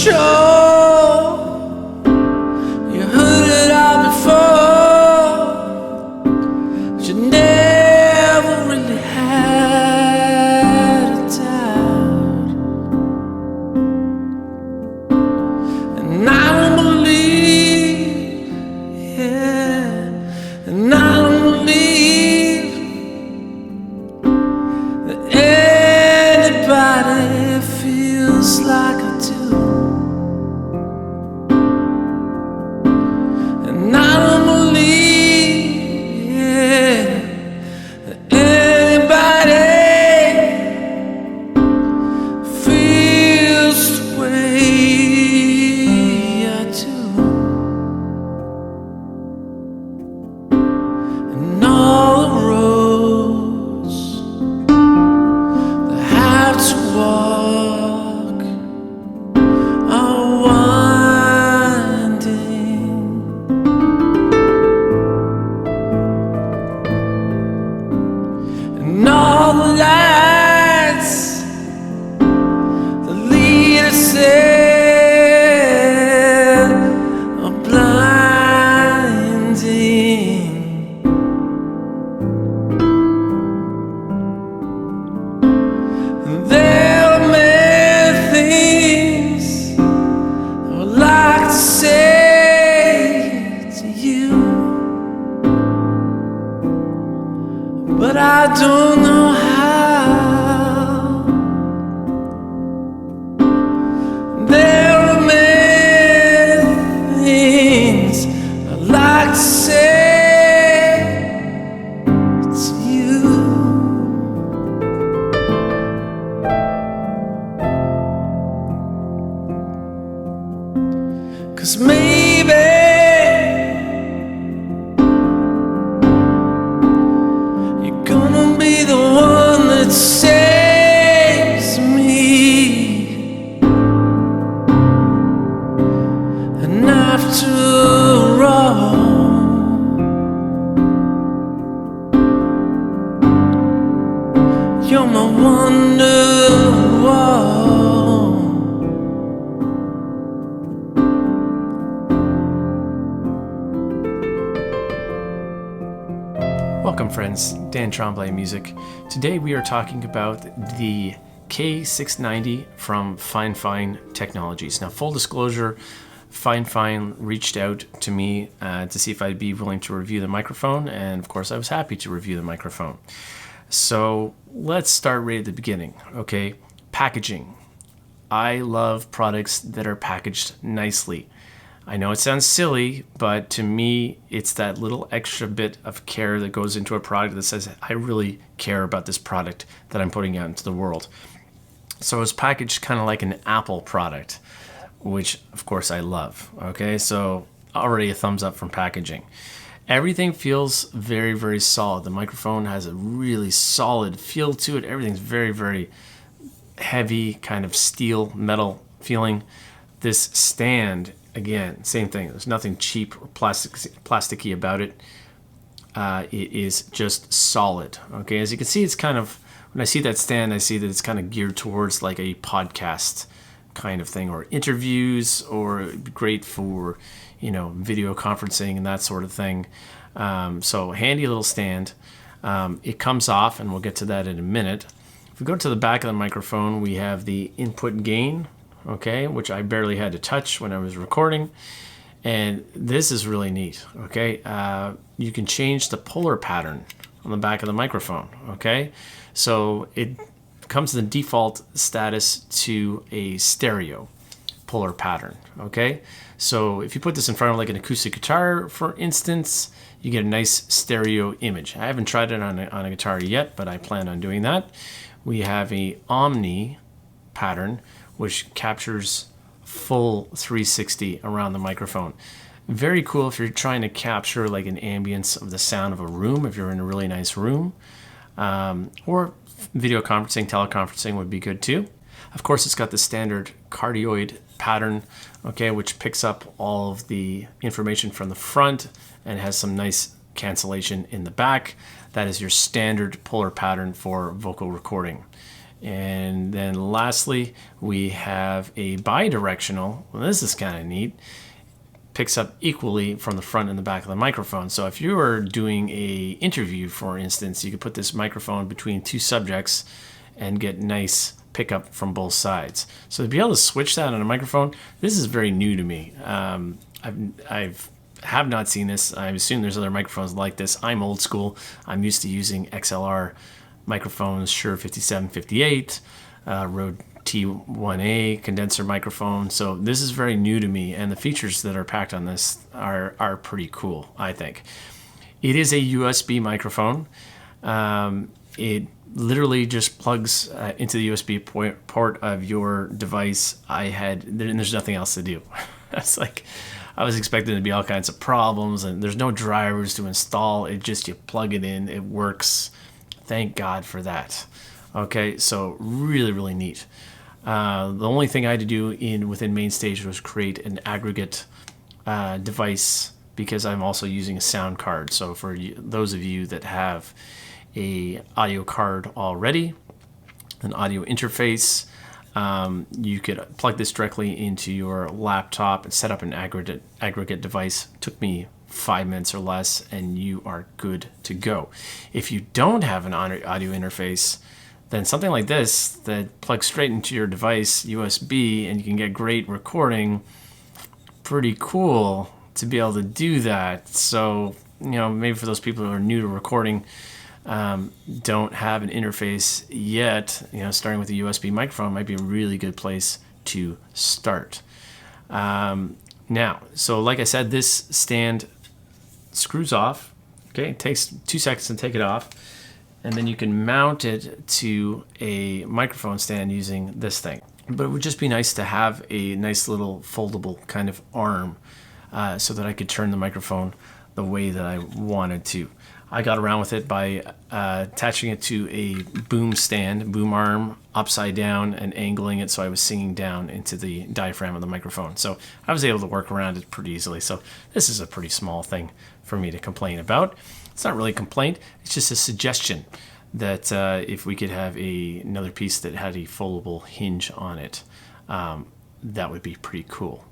sure you heard it all before, but you never really had a doubt. And I don't believe, yeah, and I don't believe that anybody feels like I do. And I don't believe, yeah, that anybody feels the way I do. And all the roads that I have to walk are winding, and all the lights that lead us there are blinding. There are many things I would like to say to you, but I don't know how. There are many things I'd like to say to you. 'Cause maybe you're gonna be the one that saves me. And after all, you're my Wonderwall. Welcome friends, Dan Tremblay Music. Today we are talking about the K690 from FIFINE Technologies. Now full disclosure, FIFINE reached out to me to see if I'd be willing to review the microphone, and of course I was happy to review the microphone. So let's start right at the beginning, okay? Packaging. I love products that are packaged nicely. I know it sounds silly, but to me, it's that little extra bit of care that goes into a product that says, I really care about this product that I'm putting out into the world. So it's packaged kind of like an Apple product, which of course I love, okay? So already a thumbs up from packaging. Everything feels very, very solid. The microphone has a really solid feel to it. Everything's very, very heavy, kind of steel, metal feeling. This stand, again, same thing. There's nothing cheap or plasticky about it. It is just solid. Okay, as you can see, it's kind of, when I see that stand, I see that it's kind of geared towards like a podcast kind of thing, or interviews, or it'd be great for, you know, video conferencing and that sort of thing. So handy little stand. It comes off, and we'll get to that in a minute. If we go to the back of the microphone, we have the input gain, okay, which I barely had to touch when I was recording. And this is really neat, okay? You can change the polar pattern on the back of the microphone, okay? So it comes in the default status to a stereo polar pattern, okay? So if you put this in front of like an acoustic guitar, for instance, you get a nice stereo image. I haven't tried it on a guitar yet, but I plan on doing that. We have a Omni pattern, which captures full 360 around the microphone. Very cool if you're trying to capture like an ambience of the sound of a room, if you're in a really nice room, or video conferencing, teleconferencing would be good too. Of course, it's got the standard cardioid pattern, okay, which picks up all of the information from the front and has some nice cancellation in the back. That is your standard polar pattern for vocal recording. And then lastly, we have a bidirectional. Well, this is kind of neat. Picks up equally from the front and the back of the microphone. So if you were doing a interview, for instance, you could put this microphone between two subjects and get nice pickup from both sides. So to be able to switch that on a microphone, this is very new to me. Have not seen this. I assume there's other microphones like this. I'm old school. I'm used to using XLR microphones, Shure 5758, Rode T1A condenser microphone. So this is very new to me, and the features that are packed on this are pretty cool, I think. It is a USB microphone. It literally just plugs into the USB port of your device. There's nothing else to do. It's like, I was expecting there to be all kinds of problems, and there's no drivers to install. It just, you plug it in, it works. Thank God for that. Okay, so really, really neat. The only thing I had to do within MainStage was create an aggregate device, because I'm also using a sound card. So for those of you that have a audio card already, an audio interface, you could plug this directly into your laptop and set up an aggregate device. Took me 5 minutes or less, and you are good to go. If you don't have an audio interface, then something like this that plugs straight into your device, USB, and you can get great recording. Pretty cool to be able to do that. So, maybe for those people who are new to recording, don't have an interface yet, starting with a USB microphone might be a really good place to start. Now, so like I said, this stand screws off. Okay, it takes 2 seconds to take it off, and then you can mount it to a microphone stand using this thing. But it would just be nice to have a nice little foldable kind of arm so that I could turn the microphone the way that I wanted to. I got around with it by attaching it to a boom arm upside down and angling it so I was singing down into the diaphragm of the microphone. So I was able to work around it pretty easily. So this is a pretty small thing for me to complain about. It's not really a complaint, it's just a suggestion that if we could have another piece that had a foldable hinge on it, that would be pretty cool.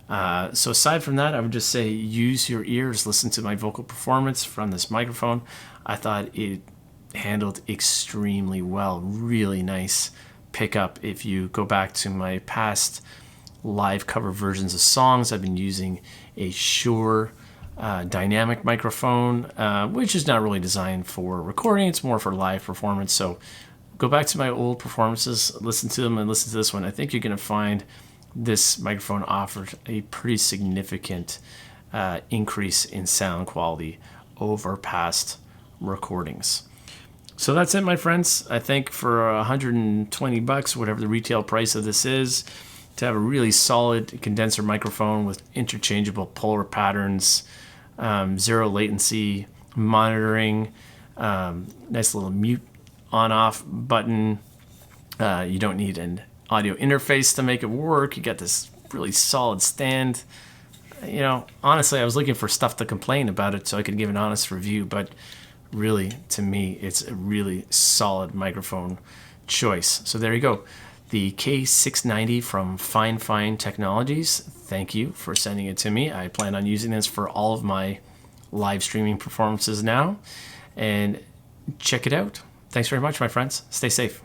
So aside from that, I would just say use your ears, listen to my vocal performance from this microphone. I thought it handled extremely well, really nice pickup. If you go back to my past live cover versions of songs, I've been using a Shure dynamic microphone, which is not really designed for recording, it's more for live performance. So go back to my old performances, listen to them, and listen to this one. I think you're going to find this microphone offers a pretty significant increase in sound quality over past recordings. So that's it, my friends. I think for $120, whatever the retail price of this is, to have a really solid condenser microphone with interchangeable polar patterns, zero latency monitoring, nice little mute on-off button. You don't need an audio interface to make it work. You got this really solid stand. Honestly, I was looking for stuff to complain about it so I could give an honest review, but really, to me, it's a really solid microphone choice. So there you go. The K690 from FIFINE Technologies. Thank you for sending it to me. I plan on using this for all of my live streaming performances now. And check it out. Thanks very much, my friends. Stay safe.